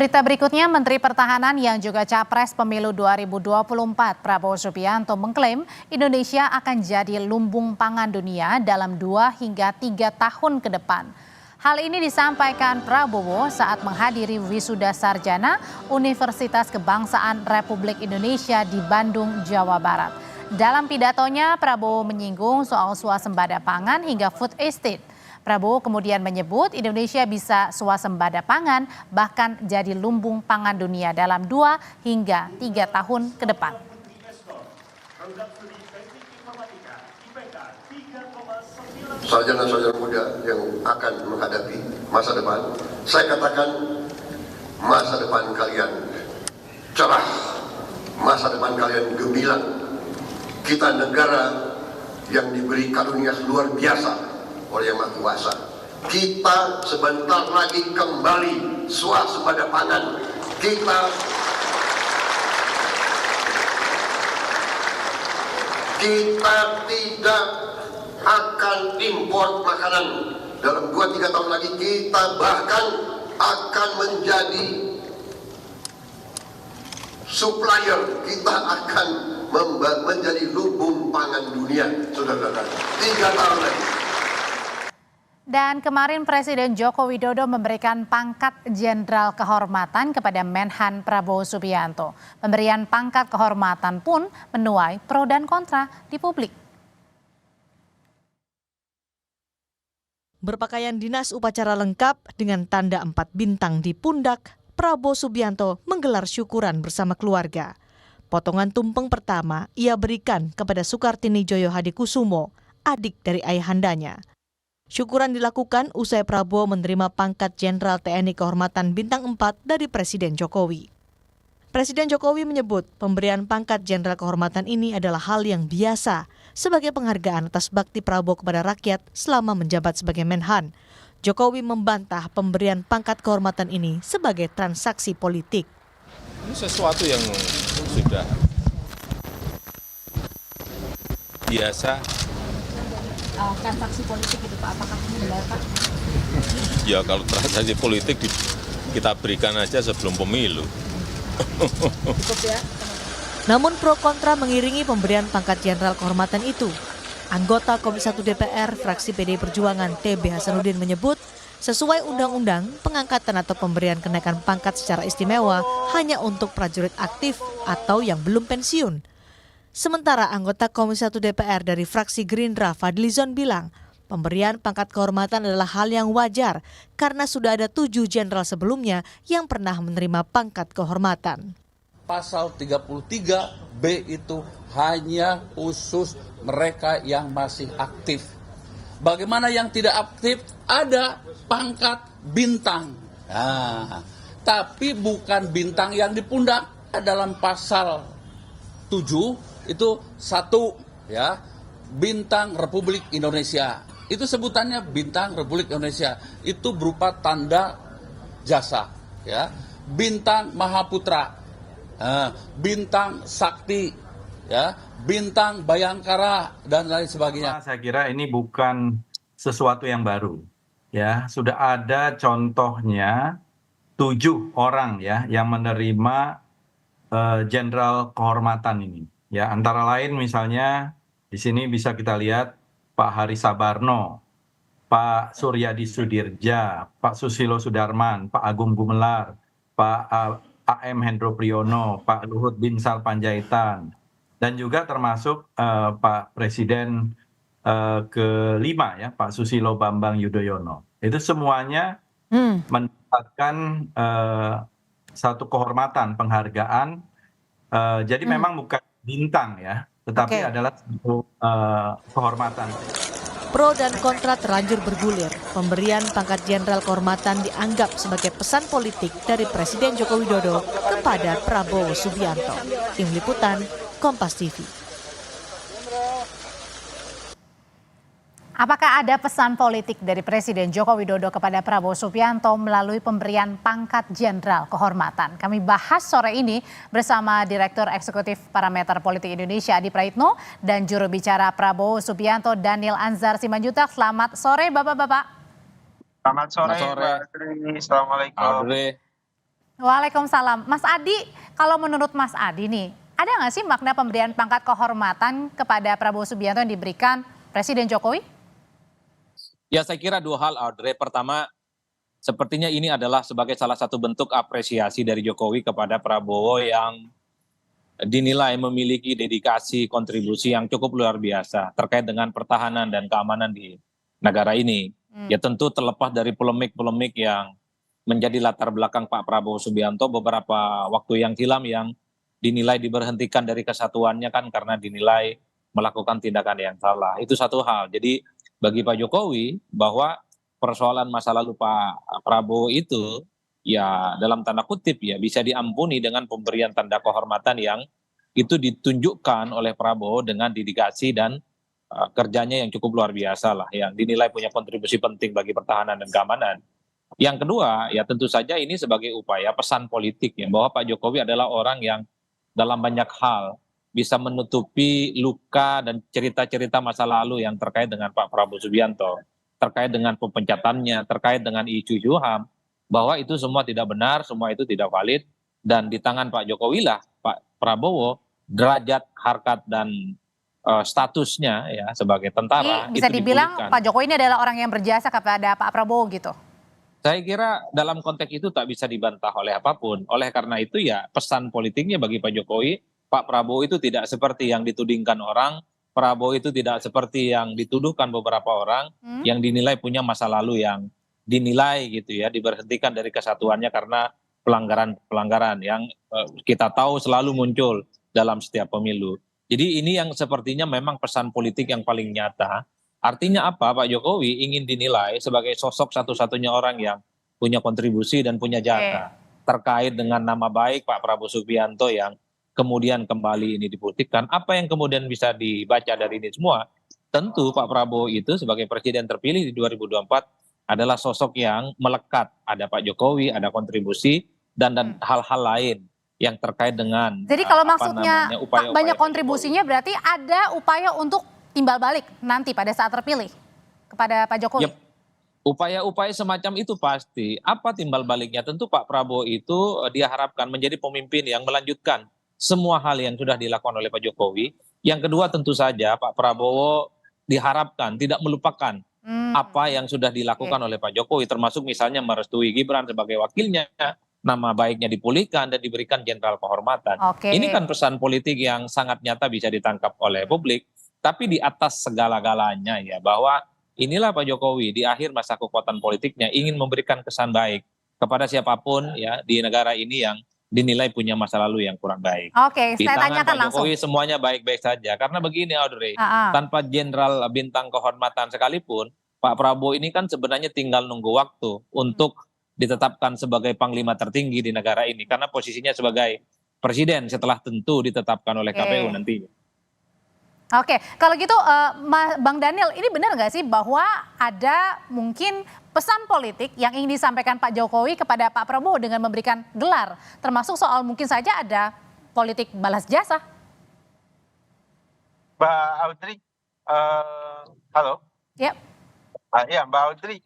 Berita berikutnya, Menteri Pertahanan yang juga Capres Pemilu 2024 Prabowo Subianto mengklaim Indonesia akan jadi lumbung pangan dunia dalam 2 hingga 3 tahun ke depan. Hal ini disampaikan Prabowo saat menghadiri wisuda sarjana Universitas Kebangsaan Republik Indonesia di Bandung, Jawa Barat. Dalam pidatonya, Prabowo menyinggung soal swasembada pangan hingga food estate. Prabowo kemudian menyebut Indonesia bisa swasembada pangan bahkan jadi lumbung pangan dunia dalam 2 hingga 3 tahun ke depan. Sarjana-sarjana muda yang akan menghadapi masa depan, saya katakan masa depan kalian cerah, masa depan kalian gemilang. Kita negara yang diberi karunia luar biasa oleh Yang Maha Kuasa. Kita sebentar lagi kembali swasembada pangan. Kita tidak akan impor makanan. Dalam 2-3 tahun lagi kita bahkan akan menjadi supplier. Kita akan menjadi lumbung pangan dunia, saudara-saudara. 3 tahun lagi. Dan kemarin Presiden Joko Widodo memberikan pangkat Jenderal Kehormatan kepada Menhan Prabowo Subianto. Pemberian pangkat kehormatan pun menuai pro dan kontra di publik. Berpakaian dinas upacara lengkap dengan tanda 4 bintang di pundak, Prabowo Subianto menggelar syukuran bersama keluarga. Potongan tumpeng pertama ia berikan kepada Sukartini Joyo Hadikusumo, adik dari ayahandanya. Syukuran dilakukan usai Prabowo menerima pangkat Jenderal TNI Kehormatan Bintang 4 dari Presiden Jokowi. Presiden Jokowi menyebut pemberian pangkat Jenderal Kehormatan ini adalah hal yang biasa sebagai penghargaan atas bakti Prabowo kepada rakyat selama menjabat sebagai Menhan. Jokowi membantah pemberian pangkat kehormatan ini sebagai transaksi politik. Ini sesuatu yang sudah biasa. Transaksi politik itu Pak, apakah ini benar Pak? Ya kalau transaksi politik kita berikan aja sebelum pemilu. Cukup ya. Namun pro kontra mengiringi pemberian pangkat Jenderal Kehormatan itu. Anggota Komisi 1 DPR fraksi PDI Perjuangan TB Hasanuddin menyebut sesuai undang-undang pengangkatan atau pemberian kenaikan pangkat secara istimewa hanya untuk prajurit aktif atau yang belum pensiun. Sementara anggota Komisi 1 DPR dari fraksi Gerindra Fadlizon bilang pemberian pangkat kehormatan adalah hal yang wajar karena sudah ada 7 jenderal sebelumnya yang pernah menerima pangkat kehormatan. Pasal 33B itu hanya khusus mereka yang masih aktif. Bagaimana yang tidak aktif? Ada pangkat bintang. Nah, tapi bukan bintang yang di pundak. Dalam pasal 7 itu 1 ya, bintang Republik Indonesia. Itu sebutannya bintang Republik Indonesia. Itu berupa tanda jasa ya. Bintang Mahaputra. Bintang Sakti ya, bintang Bayangkara dan lain sebagainya. Saya kira ini bukan sesuatu yang baru ya, sudah ada contohnya 7 orang ya yang menerima Jenderal Kehormatan ini ya, antara lain misalnya di sini bisa kita lihat Pak Hari Sabarno, Pak Suryadi Sudirja, Pak Susilo Sudarman, Pak Agung Gumelar, Pak AM Hendro Priyono, Pak Luhut Binsar Panjaitan, dan juga termasuk Pak Presiden kelima ya, Pak Susilo Bambang Yudhoyono. Itu semuanya mendapatkan satu kehormatan, penghargaan. Jadi memang bukan bintang ya, tetapi adalah satu kehormatan. Pro dan kontra terlanjur bergulir. Pemberian pangkat Jenderal Kehormatan dianggap sebagai pesan politik dari Presiden Joko Widodo kepada Prabowo Subianto. Tim Liputan, Kompas TV. Apakah ada pesan politik dari Presiden Joko Widodo kepada Prabowo Subianto melalui pemberian pangkat Jenderal Kehormatan? Kami bahas sore ini bersama Direktur Eksekutif Parameter Politik Indonesia Adi Praitno dan juru bicara Prabowo Subianto Daniel Anzar Simanjuntak. Selamat sore Bapak-bapak. Selamat sore. Mbak Assalamualaikum. Waalaikumsalam. Mas Adi, kalau menurut Mas Adi nih, ada nggak sih makna pemberian pangkat kehormatan kepada Prabowo Subianto yang diberikan Presiden Jokowi? Ya saya kira dua hal, Audrey. Pertama, sepertinya ini adalah sebagai salah satu bentuk apresiasi dari Jokowi kepada Prabowo yang dinilai memiliki dedikasi kontribusi yang cukup luar biasa terkait dengan pertahanan dan keamanan di negara ini. Ya tentu terlepas dari polemik-polemik yang menjadi latar belakang Pak Prabowo Subianto beberapa waktu yang silam yang dinilai diberhentikan dari kesatuannya kan karena dinilai melakukan tindakan yang salah. Itu satu hal. Jadi bagi Pak Jokowi bahwa persoalan masa lalu Pak Prabowo itu ya dalam tanda kutip ya bisa diampuni dengan pemberian tanda kehormatan yang itu ditunjukkan oleh Prabowo dengan dedikasi dan kerjanya yang cukup luar biasa lah yang dinilai punya kontribusi penting bagi pertahanan dan keamanan. Yang kedua ya tentu saja ini sebagai upaya pesan politik ya bahwa Pak Jokowi adalah orang yang dalam banyak hal bisa menutupi luka dan cerita-cerita masa lalu yang terkait dengan Pak Prabowo Subianto, terkait dengan pepencatannya, terkait dengan isu-isu HAM, bahwa itu semua tidak benar, semua itu tidak valid, dan di tangan Pak Jokowi lah Pak Prabowo derajat, harkat, dan statusnya ya sebagai tentara Jadi bisa itu dibilang dipulihkan. Pak Jokowi ini adalah orang yang berjasa kepada Pak Prabowo gitu. Saya kira dalam konteks itu tak bisa dibantah oleh apapun. Oleh karena itu ya pesan politiknya bagi Pak Jokowi, Pak Prabowo itu tidak seperti yang ditudingkan orang, Prabowo itu tidak seperti yang dituduhkan beberapa orang yang dinilai punya masa lalu yang dinilai gitu ya, diberhentikan dari kesatuannya karena pelanggaran-pelanggaran yang kita tahu selalu muncul dalam setiap pemilu. Jadi ini yang sepertinya memang pesan politik yang paling nyata. Artinya apa? Pak Jokowi ingin dinilai sebagai sosok satu-satunya orang yang punya kontribusi dan punya jasa terkait dengan nama baik Pak Prabowo Subianto yang kemudian kembali ini dibuktikan. Apa yang kemudian bisa dibaca dari ini semua? Tentu Pak Prabowo itu sebagai presiden terpilih di 2024 adalah sosok yang melekat. Ada Pak Jokowi, ada kontribusi dan hal-hal lain yang terkait dengan Jadi kalau maksudnya banyak kontribusinya berarti ada upaya untuk timbal balik nanti pada saat terpilih kepada Pak Jokowi. Yep. Upaya-upaya semacam itu pasti. Apa timbal baliknya? Tentu Pak Prabowo itu dia harapkan menjadi pemimpin yang melanjutkan semua hal yang sudah dilakukan oleh Pak Jokowi. Yang kedua tentu saja Pak Prabowo diharapkan tidak melupakan apa yang sudah dilakukan oleh Pak Jokowi, termasuk misalnya merestui Gibran sebagai wakilnya, nama baiknya dipulihkan dan diberikan jenderal kehormatan. Ini kan pesan politik yang sangat nyata bisa ditangkap oleh publik. Tapi di atas segala-galanya ya bahwa inilah Pak Jokowi di akhir masa kekuatan politiknya ingin memberikan kesan baik kepada siapapun ya di negara ini yang dinilai punya masa lalu yang kurang baik. Di saya tangan tanyakan Pak Jokowi semuanya baik-baik saja. Karena begini Audrey, tanpa jenderal bintang kehormatan sekalipun, Pak Prabowo ini kan sebenarnya tinggal nunggu waktu untuk ditetapkan sebagai panglima tertinggi di negara ini. Karena posisinya sebagai presiden setelah tentu ditetapkan oleh KPU nantinya. Oke, kalau gitu Bang Daniel, ini benar nggak sih bahwa ada mungkin pesan politik yang ingin disampaikan Pak Jokowi kepada Pak Prabowo dengan memberikan gelar, termasuk soal mungkin saja ada politik balas jasa? Mbak Audrey, halo? Ya. Ya Mbak Audrey,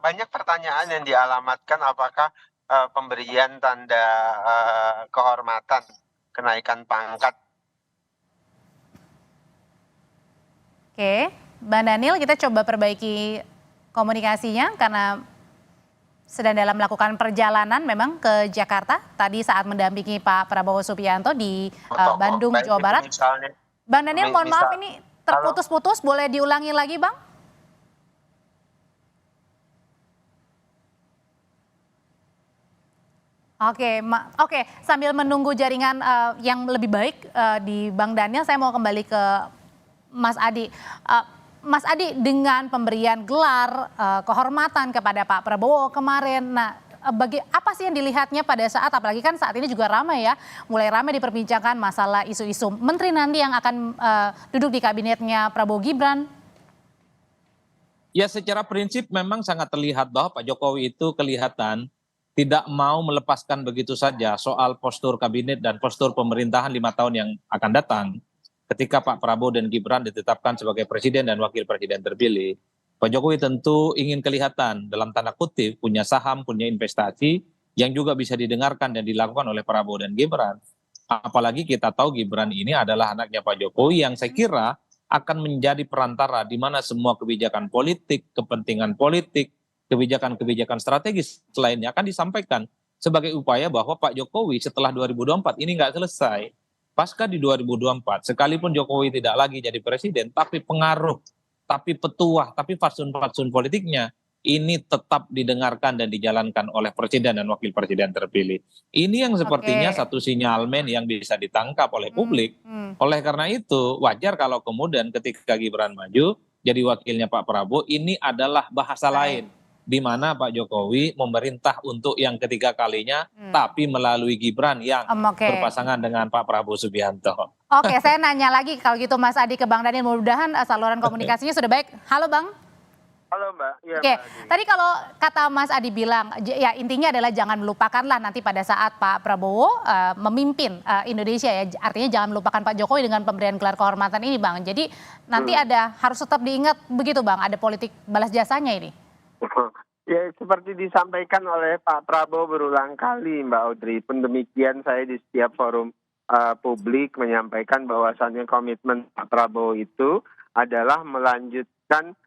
banyak pertanyaan yang dialamatkan apakah pemberian tanda kehormatan, kenaikan pangkat. Oke, Bang Daniel, kita coba perbaiki komunikasinya karena sedang dalam melakukan perjalanan memang ke Jakarta tadi saat mendampingi Pak Prabowo Subianto di Bandung, Jawa Barat. Bang Daniel, mohon maaf ini terputus-putus, boleh diulangi lagi Bang? Oke, sambil menunggu jaringan yang lebih baik di Bang Daniel, saya mau kembali ke Mas Adi. Mas Adi, dengan pemberian gelar kehormatan kepada Pak Prabowo kemarin, nah apa sih yang dilihatnya pada saat, apalagi kan saat ini juga ramai ya, mulai ramai diperbincangkan masalah isu-isu menteri nanti yang akan duduk di kabinetnya Prabowo Gibran? Ya secara prinsip memang sangat terlihat bahwa Pak Jokowi itu kelihatan tidak mau melepaskan begitu saja soal postur kabinet dan postur pemerintahan 5 tahun yang akan datang. Ketika Pak Prabowo dan Gibran ditetapkan sebagai presiden dan wakil presiden terpilih, Pak Jokowi tentu ingin kelihatan dalam tanda kutip punya saham, punya investasi yang juga bisa didengarkan dan dilakukan oleh Prabowo dan Gibran. Apalagi kita tahu Gibran ini adalah anaknya Pak Jokowi yang saya kira akan menjadi perantara di mana semua kebijakan politik, kepentingan politik, kebijakan-kebijakan strategis lainnya akan disampaikan sebagai upaya bahwa Pak Jokowi setelah 2024 ini nggak selesai. Pasca di 2024, sekalipun Jokowi tidak lagi jadi presiden, tapi pengaruh, tapi petuah, tapi fatsun-fatsun politiknya ini tetap didengarkan dan dijalankan oleh presiden dan wakil presiden terpilih. Ini yang sepertinya Oke. satu sinyalmen yang bisa ditangkap oleh publik. Oleh karena itu, wajar kalau kemudian ketika Gibran maju jadi wakilnya Pak Prabowo, ini adalah bahasa lain di mana Pak Jokowi memerintah untuk yang ketiga kalinya, tapi melalui Gibran yang Oke. berpasangan dengan Pak Prabowo Subianto. Oke, saya nanya lagi kalau gitu Mas Adi ke Bang Daniel, mudah-mudahan saluran komunikasinya sudah baik. Halo Bang. Halo Mbak. Ya, Oke, Mbak Adi. tadi kalau kata Mas Adi bilang, ya intinya adalah jangan melupakanlah nanti pada saat Pak Prabowo memimpin Indonesia ya, artinya jangan melupakan Pak Jokowi dengan pemberian gelar kehormatan ini Bang. Jadi nanti harus tetap diingat begitu Bang, ada politik balas jasanya ini. Ya seperti disampaikan oleh Pak Prabowo berulang kali Mbak Audrey, pun demikian saya di setiap forum publik menyampaikan bahwasannya komitmen Pak Prabowo itu adalah melanjutkan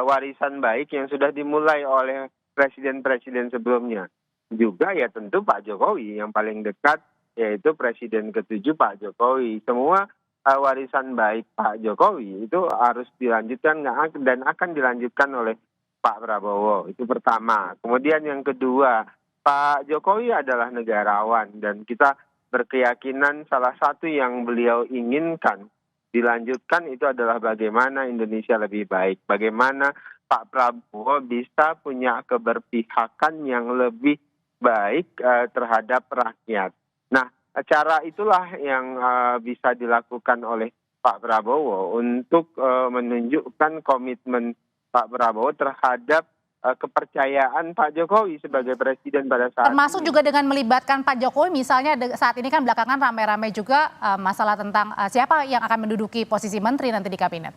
warisan baik yang sudah dimulai oleh presiden-presiden sebelumnya. Juga ya tentu Pak Jokowi yang paling dekat, yaitu Presiden ke-7 Pak Jokowi. Semua warisan baik Pak Jokowi itu harus dilanjutkan dan akan dilanjutkan oleh Pak Prabowo. Itu pertama. Kemudian yang kedua, Pak Jokowi adalah negarawan dan kita berkeyakinan salah satu yang beliau inginkan dilanjutkan itu adalah bagaimana Indonesia lebih baik. Bagaimana Pak Prabowo bisa punya keberpihakan yang lebih baik terhadap rakyat. Nah, cara itulah yang bisa dilakukan oleh Pak Prabowo untuk menunjukkan komitmen Pak Prabowo terhadap kepercayaan Pak Jokowi sebagai presiden pada saat Termasuk ini. juga dengan melibatkan Pak Jokowi misalnya saat ini kan belakangan rame-rame juga masalah tentang siapa yang akan menduduki posisi menteri nanti di kabinet.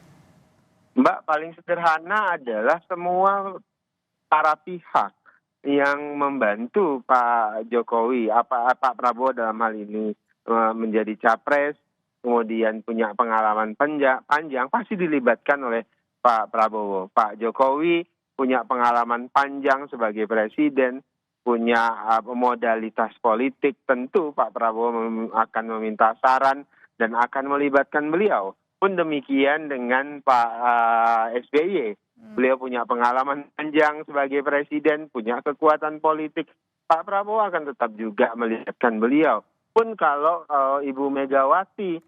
Mbak, paling sederhana adalah semua para pihak yang membantu Pak Jokowi, Pak Prabowo dalam hal ini menjadi capres, kemudian punya pengalaman panjang pasti dilibatkan oleh Pak Prabowo. Pak Jokowi punya pengalaman panjang sebagai presiden, punya modalitas politik, tentu Pak Prabowo akan meminta saran dan akan melibatkan beliau. Pun demikian dengan Pak SBY. Beliau punya pengalaman panjang sebagai presiden, punya kekuatan politik. Pak Prabowo akan tetap juga melibatkan beliau. Pun kalau Ibu Megawati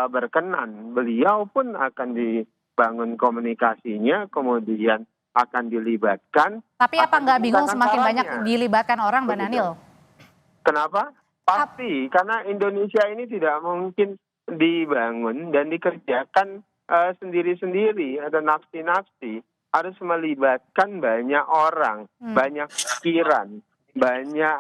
berkenan, beliau pun akan dibangun komunikasinya, kemudian akan dilibatkan. Tapi apa nggak bingung semakin banyak caranya dilibatkan orang, Mbak Daniel? Kenapa? Pasti, karena Indonesia ini tidak mungkin dibangun dan dikerjakan sendiri-sendiri, ada nafsi-nafsi, harus melibatkan banyak orang, banyak pikiran, banyak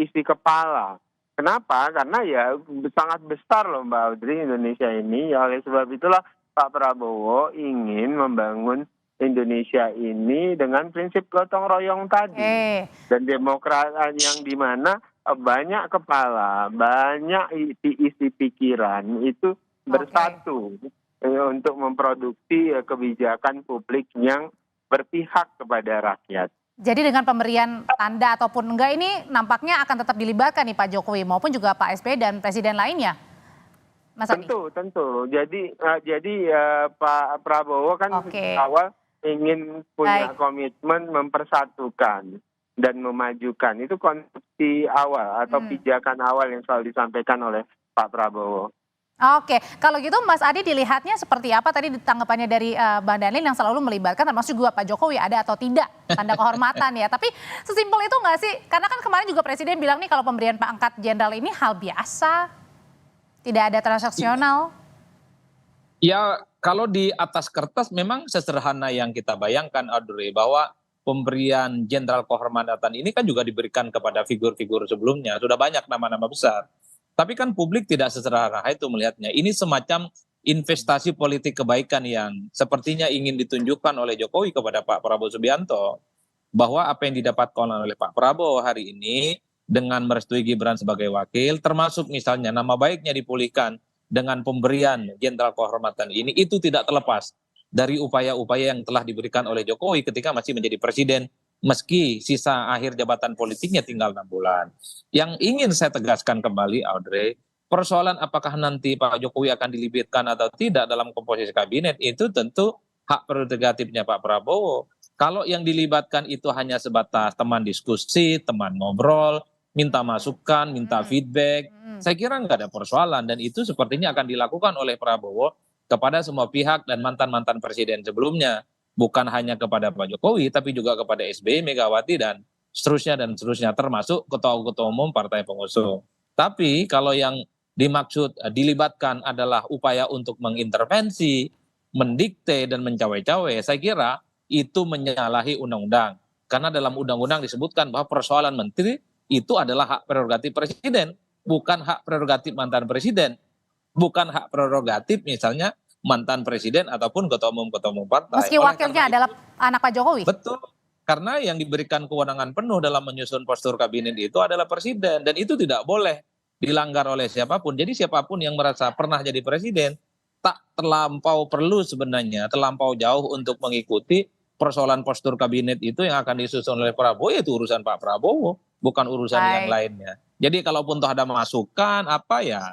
isi kepala. Kenapa? Karena ya sangat besar loh Mbak Audrey Indonesia ini. Oleh sebab itulah Pak Prabowo ingin membangun Indonesia ini dengan prinsip gotong royong tadi. Dan demokrasi yang dimana banyak kepala, banyak isi pikiran itu bersatu untuk memproduksi kebijakan publik yang berpihak kepada rakyat. Jadi dengan pemberian tanda ataupun enggak ini nampaknya akan tetap dilibatkan nih Pak Jokowi maupun juga Pak SBY dan presiden lainnya. Mas Adi? Tentu. Jadi Pak Prabowo kan awal ingin punya komitmen mempersatukan dan memajukan. Itu konsepsi awal atau pijakan awal yang selalu disampaikan oleh Pak Prabowo. Oke, kalau gitu Mas Adi dilihatnya seperti apa tadi tanggapannya dari Bang Daniel yang selalu melibatkan termasuk juga Pak Jokowi ada atau tidak tanda kehormatan ya. Tapi sesimpel itu nggak sih? Karena kan kemarin juga Presiden bilang nih kalau pemberian pangkat jenderal ini hal biasa, tidak ada transaksional. Ya kalau di atas kertas memang sesederhana yang kita bayangkan Audrey, bahwa pemberian jenderal kehormatan ini kan juga diberikan kepada figur-figur sebelumnya. Sudah banyak nama-nama besar. Tapi kan publik tidak sesederhana itu melihatnya. Ini semacam investasi politik kebaikan yang sepertinya ingin ditunjukkan oleh Jokowi kepada Pak Prabowo Subianto. bahwa apa yang didapatkan oleh Pak Prabowo hari ini dengan merestui Gibran sebagai wakil, termasuk misalnya nama baiknya dipulihkan dengan pemberian jenderal kehormatan ini, itu tidak terlepas dari upaya-upaya yang telah diberikan oleh Jokowi ketika masih menjadi presiden, meski sisa akhir jabatan politiknya tinggal 6 bulan. Yang ingin saya tegaskan kembali, Audrey, persoalan apakah nanti Pak Jokowi akan dilibitkan atau tidak dalam komposisi kabinet, itu tentu hak prerogatifnya Pak Prabowo. Kalau yang dilibatkan itu hanya sebatas teman diskusi, teman ngobrol, minta masukan, minta feedback, saya kira nggak ada persoalan, dan itu sepertinya akan dilakukan oleh Prabowo kepada semua pihak dan mantan-mantan presiden sebelumnya, bukan hanya kepada Pak Jokowi tapi juga kepada SBY, Megawati dan seterusnya, termasuk ketua-ketua umum partai pengusung. Tapi kalau yang dimaksud dilibatkan adalah upaya untuk mengintervensi, mendikte dan mencawe-cawe, saya kira itu menyalahi undang-undang, karena dalam undang-undang disebutkan bahwa persoalan menteri itu adalah hak prerogatif presiden, bukan hak prerogatif mantan presiden, bukan hak prerogatif misalnya mantan presiden ataupun ketua umum partai. Meski wakilnya adalah anak Pak Jokowi. Betul, karena yang diberikan kewenangan penuh dalam menyusun postur kabinet itu adalah presiden, dan itu tidak boleh dilanggar oleh siapapun. Jadi siapapun yang merasa pernah jadi presiden tak terlampau perlu sebenarnya, terlampau jauh untuk mengikuti persoalan postur kabinet itu yang akan disusun oleh Prabowo, itu urusan Pak Prabowo, bukan urusan yang lainnya. Jadi kalaupun toh ada masukan apa ya,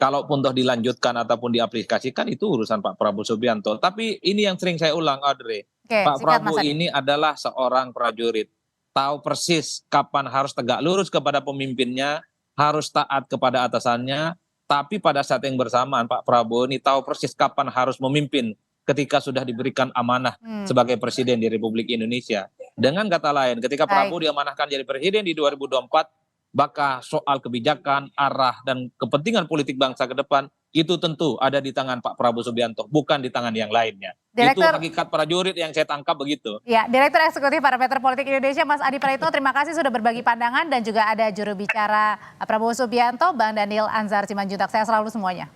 kalaupun toh dilanjutkan ataupun diaplikasikan, itu urusan Pak Prabowo Subianto. Tapi ini yang sering saya ulang, Audrey. Pak Prabowo ini adalah seorang prajurit, tahu persis kapan harus tegak lurus kepada pemimpinnya, harus taat kepada atasannya, tapi pada saat yang bersamaan Pak Prabowo ini tahu persis kapan harus memimpin ketika sudah diberikan amanah sebagai presiden di Republik Indonesia. Dengan kata lain, ketika Prabowo diamanahkan jadi presiden di 2024, maka soal kebijakan, arah, dan kepentingan politik bangsa ke depan, itu tentu ada di tangan Pak Prabowo Subianto, bukan di tangan yang lainnya. Itu hakikat prajurit yang saya tangkap begitu. Ya, Direktur Eksekutif Parameter Politik Indonesia, Mas Adi Praitno, terima kasih sudah berbagi pandangan, dan juga ada juru bicara Prabowo Subianto, Bang Daniel Anzar Simanjuntak. Saya selalu semuanya.